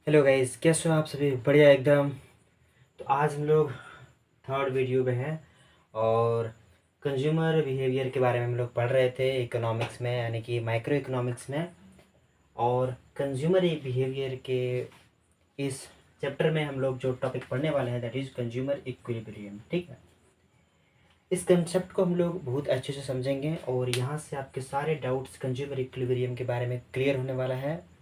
Hello guys, कैसे हो आप सभी? बढ़िया एकदम। तो आज हम लोग थर्ड वीडियो में हैं और कंज्यूमर बिहेवियर के बारे में हम लोग पढ़ रहे थे इकोनॉमिक्स में, यानी कि माइक्रो इकोनॉमिक्स में। और कंज्यूमर बिहेवियर के इस चैप्टर में हम लोग जो टॉपिक पढ़ने वाले हैं दैट इज़ कंज्यूमर इक्विलिब्रियम। ठीक है, इस कंसेप्ट को हम लोग बहुत अच्छे से समझेंगे और यहाँ से आपके सारे डाउट्स कंज्यूमर इक्विलिब्रियम के बारे में क्लियर होने वाला है।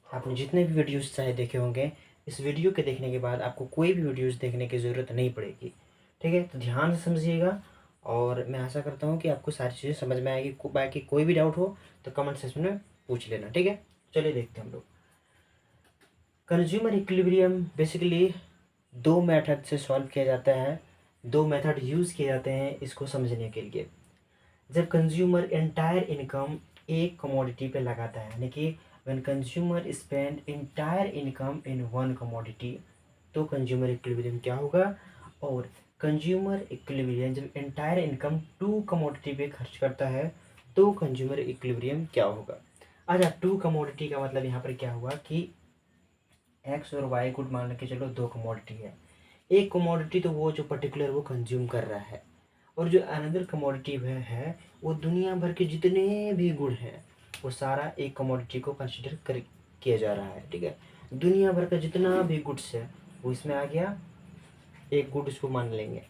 आपने जितने भी वीडियोस चाहे देखे होंगे, इस वीडियो के देखने के बाद आपको कोई भी वीडियोस देखने की ज़रूरत नहीं पड़ेगी। ठीक है, तो ध्यान से समझिएगा और मैं आशा करता हूँ कि आपको सारी चीज़ें समझ में आएगी। बाकी कोई भी डाउट हो तो कमेंट सेक्शन में पूछ लेना। ठीक है, चलिए देखते हैं हम लोग। कंज्यूमर इक्विलिब्रियम बेसिकली दो मेथड से सॉल्व किया जाता है। दो मेथड यूज़ किए जाते हैं इसको समझने के लिए। जब कंज्यूमर एंटायर इनकम एक कमोडिटी पे लगाता है, यानी कि when consumer spend entire income in one commodity, तो कंज्यूमर इक्विलिब्रियम क्या होगा। और कंज्यूमर इक्विलिब्रियम जब एंटायर इनकम टू कमोडिटी पे खर्च करता है तो कंज्यूमर इक्विलिब्रियम क्या होगा। अच्छा, टू कमोडिटी का मतलब यहाँ पर क्या हुआ कि एक्स और वाई गुड मान के चलो, दो कमोडिटी है। एक कमोडिटी तो वो जो पर्टिकुलर वो कंज्यूम कर रहा है, और जो अनदर कमोडिटी है वो दुनिया भर के जितने भी गुड हैं वो सारा एक कमोडिटी को कंसिडर कर किया जा रहा है। ठीक है, दुनिया भर का जितना भी गुड्स है वो इसमें आ गया, एक गुड इसको मान लेंगे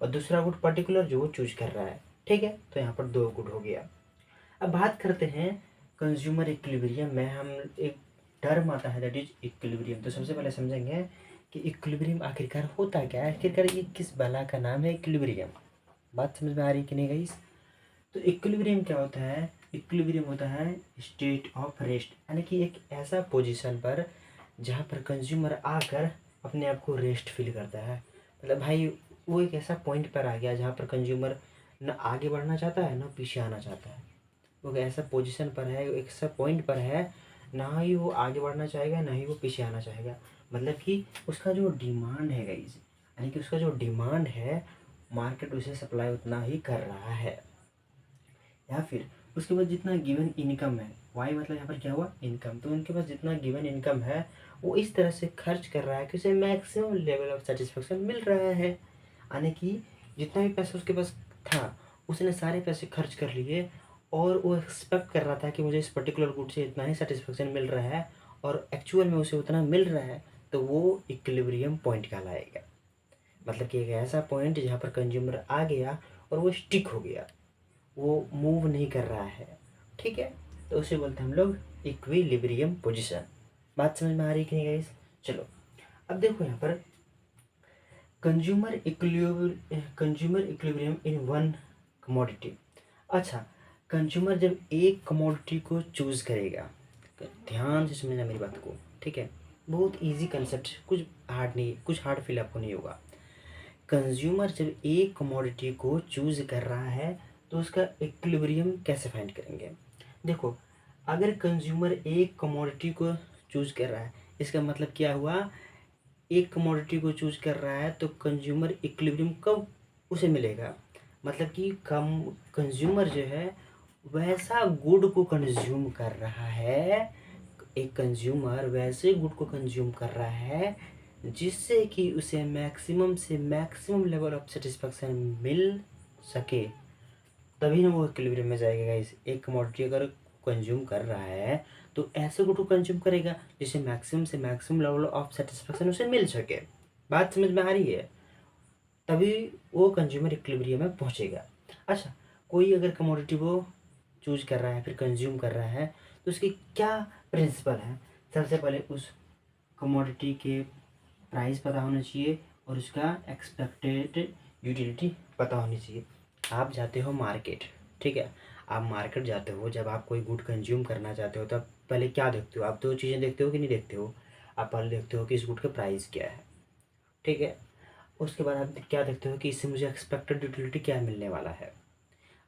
और दूसरा गुड पर्टिकुलर जो वो चूज कर रहा है। ठीक है, तो यहाँ पर दो गुड हो गया। अब बात करते हैं कंज्यूमर इक्विलिब्रियम में। हम एक टर्म आता है दैट इज इक्विलिब्रियम। तो सबसे पहले समझेंगे कि इक्विलिब्रियम आखिरकार होता क्या है, आखिरकार ये किस बला का नाम है इक्विलिब्रियम। बात समझ में आ रही कि नहीं गाइस? तो इक्विलिब्रियम क्या होता है? इक्विलिब्रियम होता है स्टेट ऑफ रेस्ट, यानी कि एक ऐसा पोजीशन पर जहाँ पर कंज्यूमर आकर अपने आप को रेस्ट फील करता है। मतलब भाई वो एक ऐसा पॉइंट पर आ गया जहाँ पर कंज्यूमर न आगे बढ़ना चाहता है न पीछे आना चाहता है। वो ऐसा पोजीशन पर है, एक ऐसा पॉइंट पर है, ना ही वो आगे बढ़ना चाहेगा ना ही वो पीछे आना चाहेगा। मतलब कि उसका जो डिमांड है गाइस, यानी कि उसका जो डिमांड है मार्केट उसे सप्लाई उतना ही कर रहा है। या फिर उसके पास जितना गिवन इनकम है, वाई मतलब यहाँ पर क्या हुआ इनकम, तो उनके पास जितना गिवन इनकम है वो इस तरह से खर्च कर रहा है कि उसे मैक्सिमम लेवल ऑफ सेटिस्फेक्शन मिल रहा है। यानी कि जितना भी पैसा उसके पास था उसने सारे पैसे खर्च कर लिए और वो एक्सपेक्ट कर रहा था कि मुझे इस पर्टिकुलर गुड से इतना ही सेटिस्फेक्शन मिल रहा है और एक्चुअल में उसे उतना मिल रहा है, तो वो इक्विलिब्रियम पॉइंट कहलाएगा। मतलब कि एक ऐसा पॉइंट जहाँ पर कंज्यूमर आ गया और वो स्टिक हो गया, वो मूव नहीं कर रहा है। ठीक है, तो उसे बोलते हैं हम लोग इक्विलिब्रियम पोजीशन। बात समझ में आ रही है कि नहीं गाइस? चलो अब देखो यहाँ पर consumer equilibrium in one commodity. अच्छा, कंज्यूमर जब एक कमोडिटी को चूज करेगा, ध्यान से समझना मेरी बात को। ठीक है, बहुत इजी कंसेप्ट, कुछ हार्ड नहीं, कुछ हार्ड फील आपको नहीं होगा। कंज्यूमर जब एक कमोडिटी को चूज कर रहा है तो उसका इक्विलिब्रियम कैसे फाइंड करेंगे। देखो, अगर कंज्यूमर एक कमोडिटी को चूज कर रहा है, इसका मतलब क्या हुआ, एक कमोडिटी को चूज कर रहा है तो कंज्यूमर इक्विलिब्रियम कब उसे मिलेगा। मतलब कि कम कंज्यूमर जो है वैसा गुड को कंज्यूम कर रहा है, एक कंज्यूमर वैसे गुड को कंज्यूम कर रहा है जिससे कि उसे मैक्सिमम से मैक्सिमम लेवल ऑफ सेटिस्फेक्शन मिल सके, तभी ना वो इक्विलिब्रियम में जाएगा। इस एक कमोडिटी अगर कंज्यूम कर रहा है तो ऐसे गुड को कंज्यूम करेगा जिससे मैक्सिमम से मैक्सिमम लेवल ऑफ सेटिस्फेक्शन उसे मिल सके। बात समझ में आ रही है? तभी वो कंज्यूमर इक्विलिब्रियम में पहुंचेगा। अच्छा, कोई अगर कमोडिटी वो चूज कर रहा है फिर कंज्यूम कर रहा है तो उसकी क्या प्रिंसिपल है। सबसे पहले उस कमोडिटी के प्राइस पता होना चाहिए और उसका एक्सपेक्टेड यूटिलिटी पता होनी चाहिए। आप जाते हो मार्केट, ठीक है, आप मार्केट जाते हो, जब आप कोई गुड कंज्यूम करना चाहते हो तब पहले क्या देखते हो? आप दो चीज़ें देखते हो कि नहीं देखते हो? आप पहले देखते हो कि इस गुड का प्राइस क्या है। ठीक है, उसके बाद आप क्या देखते हो कि इससे मुझे एक्सपेक्टेड यूटिलिटी क्या मिलने वाला है।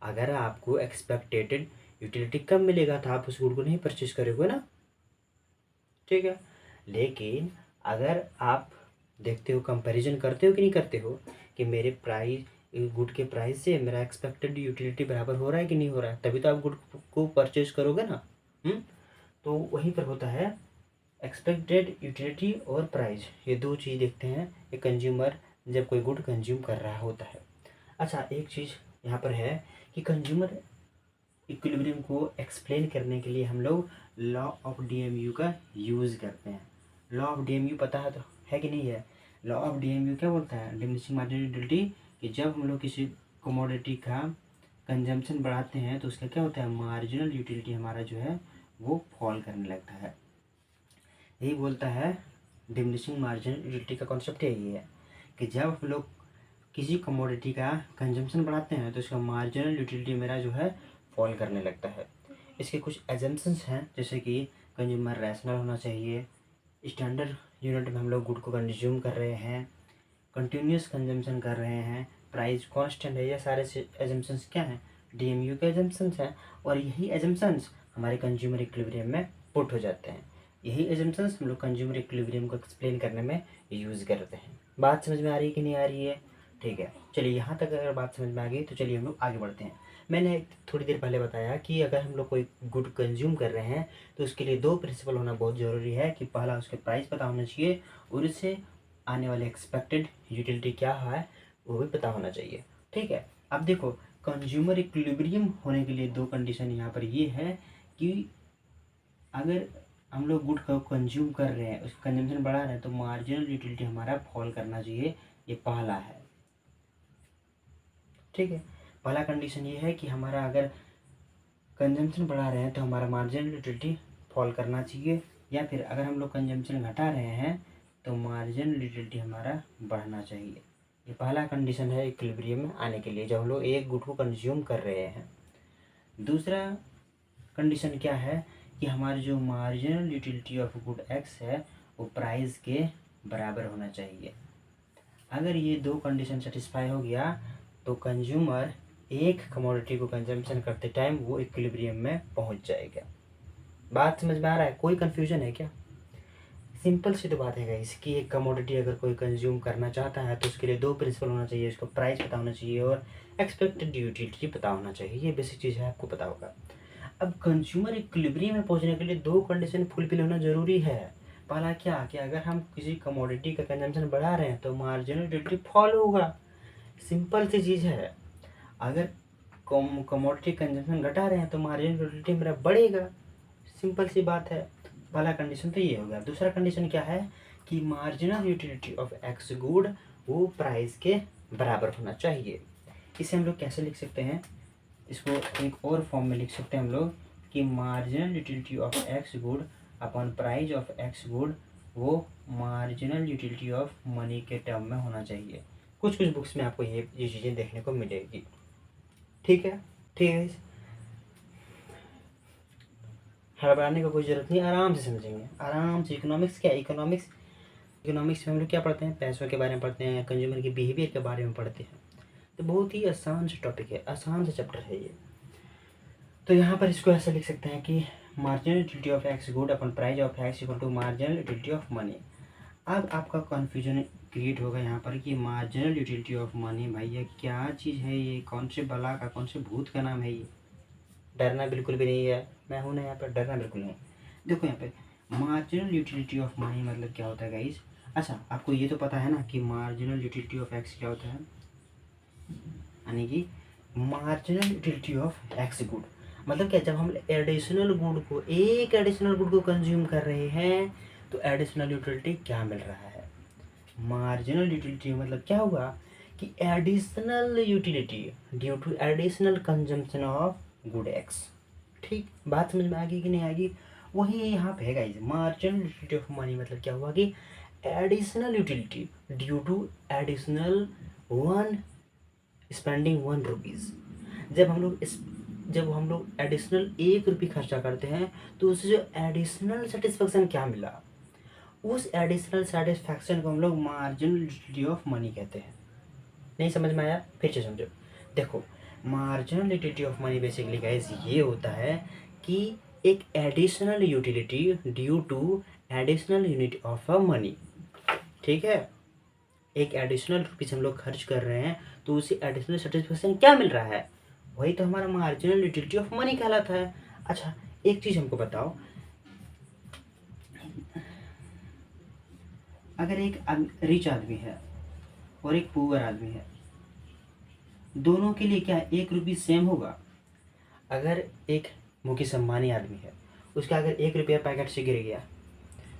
अगर आपको एक्सपेक्टेड यूटिलिटी कम मिलेगा तो आप उस गुड को नहीं परचेज करोगे ना। ठीक है, लेकिन अगर आप देखते हो, कंपैरिजन करते हो कि नहीं करते हो कि मेरे प्राइस गुड के प्राइस से मेरा एक्सपेक्टेड यूटिलिटी बराबर हो रहा है कि नहीं हो रहा है, तभी तो आप गुड को परचेज करोगे ना। तो वहीं पर होता है एक्सपेक्टेड यूटिलिटी और प्राइस, ये दो चीज़ देखते हैं एक कंज्यूमर जब कोई गुड कंज्यूम कर रहा होता है। अच्छा, एक चीज़ यहाँ पर है कि कंज्यूमर इक्विलिब्रियम को एक्सप्लेन करने के लिए हम लोग लॉ ऑफ डीएमयू का यूज़ करते हैं। लॉ ऑफ डीएमयू पता है तो है कि नहीं है? लॉ ऑफ डीएमयू क्या बोलता है? डिमिनिशिंग मार्जिनल यूटिलिटी, कि जब हम लोग किसी कमोडिटी का कंजम्पशन बढ़ाते हैं तो उसका क्या होता है, मार्जिनल यूटिलिटी हमारा जो है वो फॉल करने लगता है। यही बोलता है डिमिनिशिंग मार्जिनल यूटिलिटी का कॉन्सेप्ट यही है कि जब हम लोग किसी कमोडिटी का कंजम्पशन बढ़ाते हैं तो उसका मार्जिनल यूटिलिटी मेरा जो है फॉल करने लगता है। इसके कुछ एजम्पशंस हैं, जैसे कि कंज्यूमर रैशनल होना चाहिए, स्टैंडर्ड यूनिट में हम लोग गुड को कंज्यूम कर रहे हैं, कंटिन्यूस कंजम्पशन कर रहे हैं, प्राइस कांस्टेंट है। ये सारे एजम्पशंस क्या हैं? डीएमयू के एजम्पशंस हैं। और यही एजम्पशंस हमारे कंज्यूमर इक्विलिब्रियम में पुट हो जाते हैं। यही एजम्पशंस हम लोग कंज्यूमर इक्विलिब्रियम को एक्सप्लेन करने में यूज़ करते हैं। बात समझ में आ रही है कि नहीं आ रही है? ठीक है, चलिए यहाँ तक अगर बात समझ में आ गई तो चलिए हम लोग आगे बढ़ते हैं। मैंने थोड़ी देर पहले बताया कि अगर हम लोग कोई गुड कंज्यूम कर रहे हैं तो उसके लिए दो प्रिंसिपल होना बहुत ज़रूरी है कि पहला उसके प्राइस पता होना चाहिए और उससे आने वाले एक्सपेक्टेड यूटिलिटी क्या है वो भी पता होना चाहिए। ठीक है, अब देखो कंज्यूमर इक्विलिब्रियम होने के लिए दो कंडीशन यहाँ पर ये है कि अगर हम लोग गुड को कंज्यूम कर रहे हैं, उसका कंजम्पशन बढ़ा रहे हैं तो मार्जिनल यूटिलिटी हमारा फॉल करना चाहिए। ये पहला है। ठीक है, पहला कंडीशन ये है कि हमारा अगर कंजम्पशन बढ़ा रहे हैं तो हमारा मार्जिनल यूटिलिटी फॉल करना चाहिए, या फिर अगर हम लोग कंजम्पशन घटा रहे हैं तो मार्जिनल यूटिलिटी हमारा बढ़ना चाहिए। ये पहला कंडीशन है इक्विलिब्रियम में आने के लिए, जब हम लोग एक गुड को कंज्यूम कर रहे हैं। दूसरा कंडीशन क्या है कि हमारी जो marginal utility of good x है वो प्राइस के बराबर होना चाहिए। अगर ये दो कंडीशन सेटिस्फाई हो गया तो कंज्यूमर एक कमोडिटी को कंजम्पशन करते टाइम वो इक्विलिब्रियम में पहुंच जाएगा। बात समझ में आ रहा है? कोई कंफ्यूजन है क्या? सिंपल सी तो बात है गाइस कि एक कमोडिटी अगर कोई कंज्यूम करना चाहता है तो उसके लिए दो प्रिंसिपल होना चाहिए, उसका प्राइस पता होना चाहिए और एक्सपेक्टेड यूटिलिटी पता होना चाहिए। ये बेसिक चीज़ है, आपको पता होगा। अब कंज्यूमर इक्विलिब्रियम में पहुंचने के लिए दो कंडीशन फुलफिल होना जरूरी है। पहला क्या कि अगर हम किसी कमोडिटी का कंजम्पशन बढ़ा रहे हैं तो मार्जिनल यूटिलिटी फॉल होगा। सिंपल सी चीज़ है। अगर कमोडिटी कंजम्पशन घटा रहे हैं तो मार्जिनल यूटिलिटी मेरा बढ़ेगा। सिंपल सी बात है। पहला कंडीशन तो ये हो गया। दूसरा कंडीशन क्या है कि marginal utility of X good वो प्राइस के बराबर होना चाहिए। इसे हम लोग कैसे लिख सकते हैं? इसको एक और फॉर्म में लिख सकते हैं हम लोग कि marginal utility of X good upon price of X good वो मार्जिनल यूटिलिटी ऑफ मनी के टर्म में होना चाहिए। कुछ कुछ बुक्स में आपको ये चीज़ें देखने को मिलेगी। ठीक है, ठीक है, हड़बड़ाने का कोई ज़रूरत नहीं, आराम से समझेंगे, आराम से। इकोनॉमिक्स क्या है? इकोनॉमिक्स में हम लोग क्या पढ़ते हैं? पैसों के बारे में पढ़ते हैं, कंज्यूमर की बिहेवियर के बारे में पढ़ते हैं। तो बहुत ही आसान सा टॉपिक है, आसान सा चैप्टर है ये। तो यहाँ पर इसको ऐसे लिख सकते हैं कि marginal utility of X good upon price of X equal to marginal utility of money. अब आपका कन्फ्यूजन क्रिएट होगा यहाँ पर कि मार्जिनल यूटिलिटी ऑफ मनी, भाई ये क्या चीज़ है? ये कौन से बला का, कौन से भूत का नाम है ये? डरना बिल्कुल भी नहीं है, मैं हूँ ना यहाँ पर, डरना बिल्कुल नहीं। देखो यहाँ पे मार्जिनल यूटिलिटी ऑफ मनी मतलब क्या होता है गाइस? अच्छा, आपको ये तो पता है ना कि मार्जिनल यूटिलिटी ऑफ एक्स क्या होता है, यानी कि marginal utility of X good मतलब क्या? जब हम एडिशनल गुड को, एक एडिशनल गुड को कंज्यूम कर रहे हैं तो एडिशनल यूटिलिटी क्या मिल रहा है? मार्जिनल यूटिलिटी मतलब क्या हुआ कि additional utility due to additional consumption of good X. ठीक, बात समझ में आ गई कि नहीं आएगी? वही यहाँ पे है guys, marginal utility of money मतलब क्या हुआ कि additional utility due to additional one spending ₹1। जब हम लोग एडिशनल ₹1 खर्चा करते हैं तो उससे जो एडिशनल सेटिस्फेक्शन क्या मिला, उस एडिशनल सेटिस्फैक्शन को हम लोग मार्जिनल यूटिलिटी ऑफ मनी कहते हैं। नहीं समझ में आया? फिर से समझो। देखो, marginal utility of money basically guys ये होता है कि एक additional utility due to additional unit of a money. ठीक है, एक एडिशनल रुपीज़ हम लोग खर्च कर रहे हैं तो उसे एडिशनल सेटिस्फेक्शन क्या मिल रहा है, वही तो हमारा मार्जिनल यूटिलिटी ऑफ मनी कहलाता है। अच्छा, एक चीज़ हमको बताओ, अगर एक रिच आदमी है और एक पुअर आदमी है, दोनों के लिए क्या 1 रुपये सेम होगा? अगर एक मुकेश अंबानी आदमी है, उसका अगर 1 रुपया पैकेट से गिर गया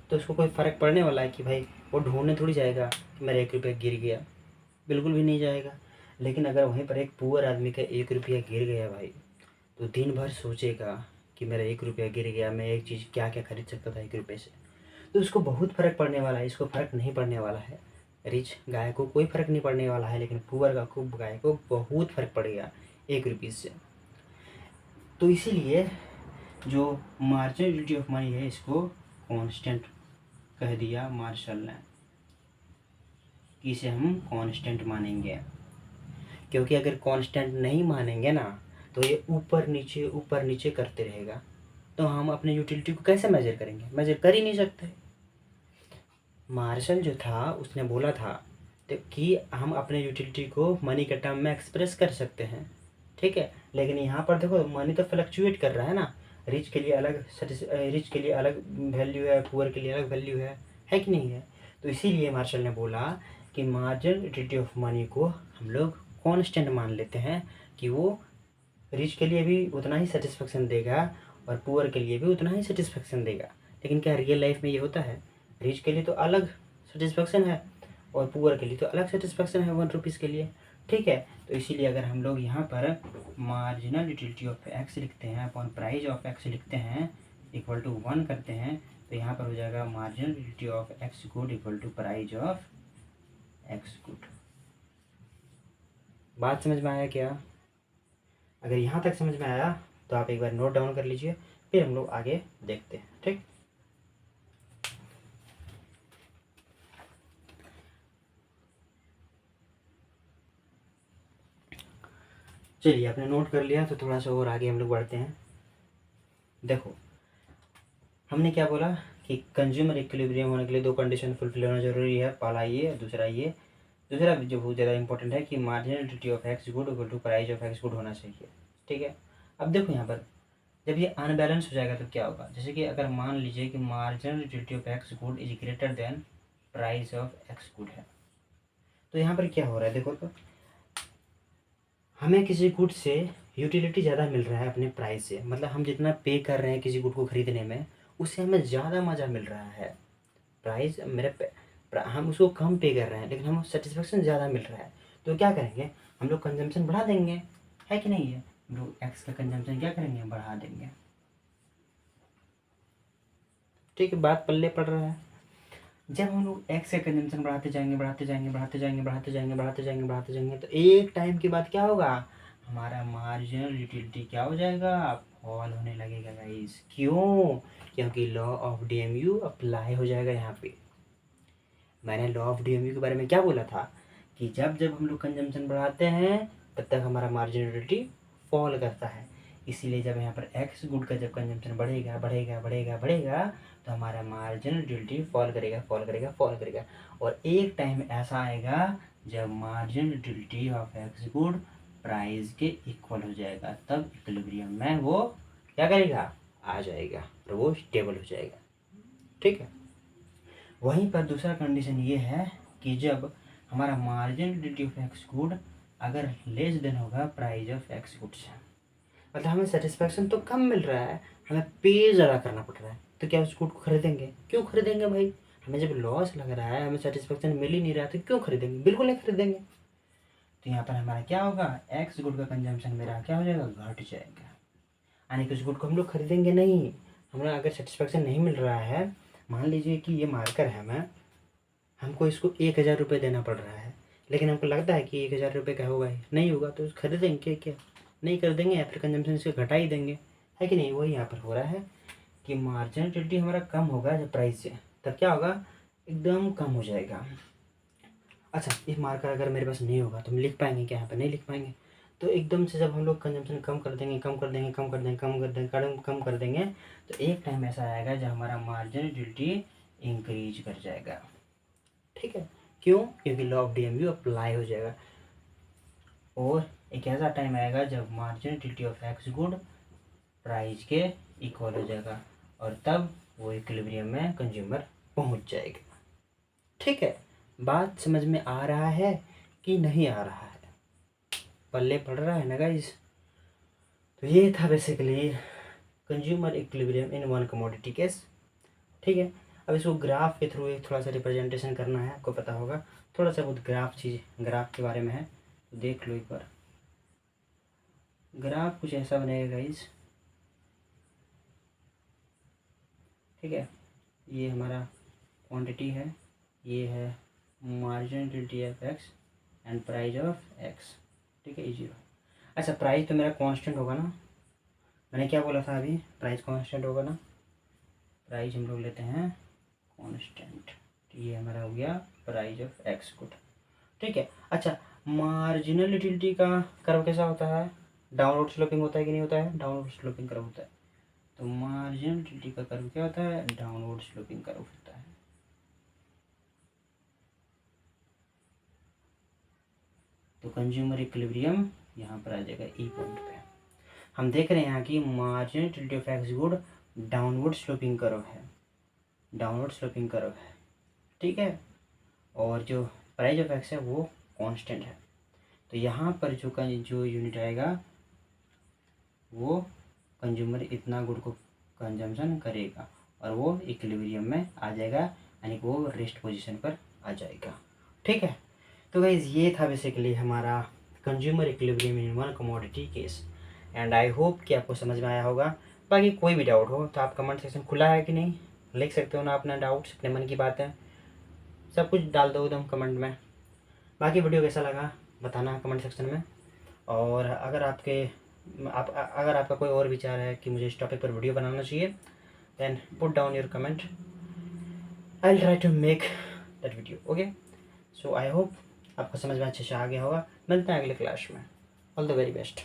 तो उसको कोई फ़र्क पड़ने वाला है कि भाई वो ढूंढने थोड़ी जाएगा कि मेरा 1 रुपया गिर गया? बिल्कुल भी नहीं जाएगा। लेकिन अगर वहीं पर एक पुअर आदमी का 1 रुपया गिर गया भाई, तो दिन भर सोचेगा कि मेरा 1 रुपया गिर गया, मैं एक चीज़ क्या क्या खरीद सकता था 1 रुपये से। तो उसको बहुत फ़र्क पड़ने वाला है, इसको फ़र्क नहीं पड़ने वाला है। रिच गाय को कोई फ़र्क नहीं पड़ने वाला है, लेकिन पुअर गाय को बहुत फ़र्क पड़ेगा 1 रुपये से। तो इसीलिए जो मार्जिनलिटी ऑफ मनी है, इसको कांस्टेंट कह दिया मार्शल ने कि इसे हम कांस्टेंट मानेंगे। क्योंकि अगर कांस्टेंट नहीं मानेंगे ना, तो ये ऊपर नीचे करते रहेगा। तो हम अपने यूटिलिटी को कैसे मेजर करेंगे? मेजर कर ही नहीं सकते। मार्शल जो था उसने बोला था तो कि हम अपने यूटिलिटी को मनी के टर्म में एक्सप्रेस कर सकते हैं, ठीक है। लेकिन यहाँ पर देखो मनी तो फ्लक्चुएट कर रहा है ना, रिच के लिए अलग वैल्यू है, पुअर के लिए अलग वैल्यू है कि नहीं है? तो इसीलिए मार्शल ने बोला कि मार्जिनल यूटिलिटी ऑफ मनी को हम लोग कांस्टेंट मान लेते हैं कि वो रिच के लिए भी उतना ही सेटिस्फेक्शन देगा और पुअर के लिए भी उतना ही सेटिस्फेक्शन देगा। लेकिन क्या रियल लाइफ में ये होता है? रिच के लिए तो अलग सेटिस्फेक्शन है और पुअर के लिए तो अलग सेटिस्फेक्शन है 1 रुपीज़ के लिए, ठीक है। तो इसीलिए अगर हम लोग यहाँ पर मार्जिनल यूटिलिटी ऑफ एक्स लिखते हैं अपॉन प्राइस ऑफ एक्स लिखते हैं इक्वल टू 1 करते हैं, तो यहाँ पर हो जाएगा marginal utility of X good equal to price of X good. बात समझ में आया क्या? अगर यहाँ तक समझ में आया तो आप एक बार नोट डाउन कर लीजिए, फिर हम लोग आगे देखते हैं, ठीक। चलिए, आपने नोट कर लिया तो थोड़ा सा और आगे हम लोग बढ़ते हैं। देखो, हमने क्या बोला कि कंज्यूमर इक्विलिब्रियम होने के लिए 2 कंडीशन फुलफिल होना जरूरी है। पहला ये, दूसरा जो बहुत ज़्यादा इंपॉर्टेंट है कि marginal utility of X good equal to price of X good होना चाहिए, ठीक है। अब देखो यहाँ पर जब ये अनबैलेंस हो जाएगा तो क्या होगा? जैसे कि अगर मान लीजिए कि marginal utility of X good is greater than price of X good है, तो यहाँ पर क्या हो रहा है? देखो तो हमें किसी गुड से यूटिलिटी ज़्यादा मिल रहा है अपने प्राइस से, मतलब हम जितना पे कर रहे हैं किसी गुड को खरीदने में, उससे हमें ज़्यादा मज़ा मिल रहा है। प्राइस हम उसको कम पे कर रहे हैं लेकिन हमें सेटिस्फेक्शन ज़्यादा मिल रहा है। तो क्या करेंगे? हम लोग कंजम्पशन बढ़ा देंगे, है कि नहीं है? हम लोग एक्स का कंजम्पशन क्या करेंगे? बढ़ा देंगे, ठीक है। बात पल्ले पड़ रहा है। जब हम लोग एक्स का कंजम्पशन बढ़ाते जाएंगे तो एक टाइम के बाद क्या होगा? हमारा मार्जिनल यूटिलिटी क्या हो जाएगा? फॉल होने लगेगा गाइस। क्यों? क्योंकि लॉ ऑफ डीएमयू अप्लाई हो जाएगा यहाँ पे। मैंने लॉ ऑफ डीएमयू के बारे में क्या बोला था कि जब जब हम लोग कंजम्पशन बढ़ाते हैं तब तक हमारा मार्जिनल यूटिलिटी फॉल करता है। इसीलिए जब यहाँ पर एक्स गुड का जब कंजम्पशन बढ़ेगा तो हमारा मार्जिनल यूटिलिटी फॉल करेगा। और एक टाइम ऐसा आएगा जब marginal utility of X good price के इक्वल हो जाएगा, तब इक्विलिब्रियम में वो क्या करेगा? आ जाएगा और वो स्टेबल हो जाएगा, ठीक है। वहीं पर दूसरा कंडीशन ये है कि जब हमारा marginal utility of X good अगर लेस देन होगा प्राइस ऑफ एक्स गुड से, मतलब हमें सेटिस्फेक्शन तो कम मिल रहा है, हमें पे ज़्यादा करना पड़ रहा है, तो क्या उस गुड को खरीदेंगे? क्यों खरीदेंगे भाई? हमें जब लॉस लग रहा है, हमें सेटिस्फेक्शन मिल ही नहीं रहा, तो क्यों खरीदेंगे? बिल्कुल नहीं खरीदेंगे। तो यहाँ पर हमारा क्या होगा? एक्स गुड का कंजम्पशन मेरा क्या हो जाएगा? घट जाएगा। यानी कि उस गुड को हम लोग खरीदेंगे नहीं। हमें अगर सेटिस्फेक्शन नहीं मिल रहा है, मान लीजिए कि ये मार्कर है, हमको इसको 1,000 रुपये देना पड़ रहा है, लेकिन हमको लगता है कि 1,000 रुपये का होगा ही नहीं, होगा तो खरीदेंगे क्या? नहीं कर देंगे या फिर कंजम्पशन इसको घटा ही देंगे, है कि नहीं? वही यहाँ पर हो रहा है कि मार्जिनल यूटिलिटी हमारा कम होगा जब प्राइस से, तब क्या होगा? एकदम कम हो जाएगा। अच्छा, इस मार्कर अगर मेरे पास नहीं होगा तो हम लिख पाएंगे क्या? यहाँ पर नहीं लिख पाएंगे। तो एकदम से जब हम लोग कंजम्पशन कम कर देंगे तो एक टाइम ऐसा आएगा जब हमारा मार्जिनल यूटिलिटी इंक्रीज कर जाएगा, ठीक है। क्यों? क्योंकि लॉ ऑफ डीएमयू अप्लाई हो जाएगा। और एक ऐसा टाइम आएगा जब marginal utility of X good price के इक्वल हो जाएगा और तब वो इक्विलिब्रियम में कंज्यूमर पहुंच जाएगा, ठीक है, बात समझ में आ रहा है कि नहीं आ रहा है, पल्ले पड़ रहा है ना गाइस। तो ये था basically consumer equilibrium in one commodity case. ठीक है, अब इसको ग्राफ के थ्रू एक थोड़ा सा रिप्रेजेंटेशन करना है, आपको पता होगा थोड़ा सा बहुत ग्राफ के बारे में है, तो देख लो एक बार। ग्राफ कुछ ऐसा बनेगा गाइस। ठीक है, ये हमारा क्वांटिटी है, ये है marginal utility of x and price of x. ठीक है, E0। अच्छा, प्राइस तो मेरा कांस्टेंट होगा ना, मैंने क्या बोला था अभी, प्राइस कांस्टेंट होगा ना, प्राइस हम लोग लेते हैं कांस्टेंट। ये हमारा हो गया प्राइस ऑफ एक्स गुड। ठीक है, अच्छा, मार्जिनल यूटिलिटी का कर्व कैसा होता है, डाउनवर्ड स्लोपिंग होता है कि नहीं होता है, डाउनवर्ड स्लोपिंग कर्व होता है। तो मार्जिनल यूटिलिटी का कर्व क्या होता है, डाउनवर्ड स्लोपिंग कर्व होता है। तो कंज्यूमर इक्विलिब्रियम यहाँ पर आ जाएगा ई पॉइंट पे। हम देख रहे हैं यहाँ की marginal utility of X good downward sloping curve है, डाउनवर्ड स्लोपिंग कर्व है। ठीक है, और जो प्राइस ऑफ एक्स है वो कांस्टेंट है। तो यहाँ पर जो यूनिट आएगा वो कंज्यूमर इतना गुड को कंजम्पशन करेगा और वो इक्विलिब्रियम में आ जाएगा, यानी कि वो रेस्ट पोजीशन पर आ जाएगा। ठीक है, तो गाइस ये था बेसिकली हमारा consumer equilibrium in one commodity case, and I hope कि आपको समझ में आया होगा। बाकी कोई भी डाउट हो तो आप कमेंट सेक्शन खुला है कि नहीं, लिख सकते हो ना अपना डाउट्स, अपने मन की बातें सब कुछ डाल दो एकदम कमेंट में। बाकी वीडियो कैसा लगा बताना कमेंट सेक्शन में, और अगर आपका कोई और विचार है कि मुझे इस टॉपिक पर वीडियो बनाना चाहिए, then put down your comment, I will try to make that video. Okay, so I hope आपको समझ में अच्छे से आ गया होगा। मिलते हैं अगले क्लास में। All the very best.